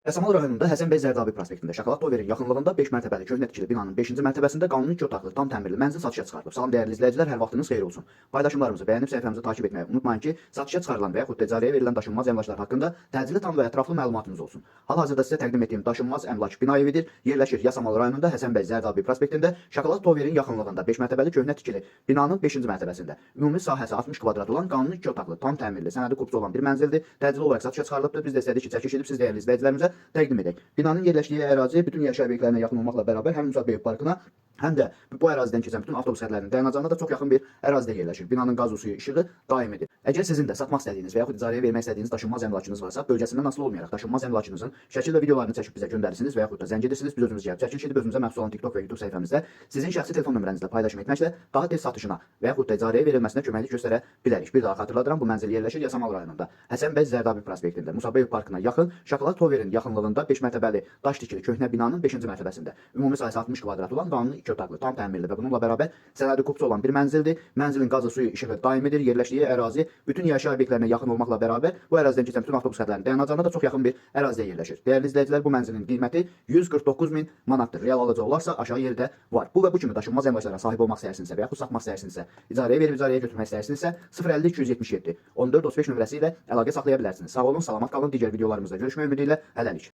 Yasamal rayonunda Həsən bəy Zərdabi prospektində Şokolad Toverin yaxınlığında 5 mərtəbəli köhnə tikili binanın 5-ci mərtəbəsində qanuni 2 otaqlı, tam təmirli mənzil satışa çıxarılıb. Salam dəyərli izləyicilər, hər vaxtınız xeyir olsun. Paylaşımlarımızı bəyənib səhifəmizi takip etməyi unutmayın ki, satışa çıxarılan və yaxud da icarəyə verilən daşınmaz əmlaklar haqqında təcili tam və ətraflı məlumatınız olsun. Hal-hazırda sizə təqdim etdiyim daşınmaz əmlak bina evidir. Yerləşir Yasamal rayonunda Həsən bəy Zərdabi prospektində Şokolad Toverin yaxınlığında 5 mərtəbəli köhnə tikili binanın 5-ci mərtəbəsində. Ümumi sahəsi 60 kvadrat olan qanuni 2 otaqlı, tam təmirli, sənədi kopyası olan bir mənzildir. Təcili olaraq satışa çıxarılıbdır. Biz də istədik ki, çəkiş edib siz dəyərli izləyicilərimizə təqdim edək. Binanın yerləşdiyi ərazi bütün yaşayış obyektlərinə yaxın olmaqla bərabər həm Musa Bey parkına, həm də bu ərazidən keçən bütün avtobus xətlərinin dayanacağına da çox yaxın bir ərazidə yerləşir. Binanın qaz suyu işığı daimidir. Əgər sizin də satmaq istədiyiniz və yaxud icarəyə vermək istədiyiniz daşınmaz əmlakınız varsa, bölgəsindən asılı olmayaraq daşınmaz əmlakınızın şəkil və videolarını çəkib bizə göndərirsiniz və yaxud da zəng edirsiniz, biz özümüz gəlib çəkiliş edib özümüzə məxsus olan TikTok və YouTube səhifəmizdə sizin şəxsi telefon nömrənizlə paylaşım etməklə daha tez satışına və yaxud da icarəyə verilməsinə köməklik göstərə bilərik. Bir daha xatırladıram, bu mənzil yerləşir Yasamal rayonunda. Həsən bəy Zərdabi prospektində, Musa Bey parkına yaxın, Şokolad Toverin yaxınlığında 5 mərtəbəli daş tikili köhnə binanın 5-ci mərtəbəsində. Ümumi sayısı 60 kvadrat olan qanuni 2 otaqlı, tam təmirli və bununla bərabər sənədi kopyası olan bir mənzildir. Mənzilin qazı, suyu, işığı daimidir. Yerləşdiyi ərazi bütün yaşayış obyektlərinə yaxın olmaqla bərabər bu ərazidən keçən bütün avtobus xətlərinin dayanacağına da çox yaxın bir ərazidə yerləşir. Dəyərli izləyicilər, bu mənzilin qiyməti 149 min manatdır. Real alıcı olarsa aşağı yerdə var. Bu və bu kimi daşınmaz əmlaklara sahib olmaq istəyirsinizsə və yaxud satmaq istəyirsinizsə, icarəyə verib icarəyə götürmək istəyirsinizsə 050 277 14 35 nömrəsi ilə əlaqə saxlaya bilərsiniz. Sağ olun, salamat qalın. Digər videolarımızda görüşmək ümidi ilə hələlik.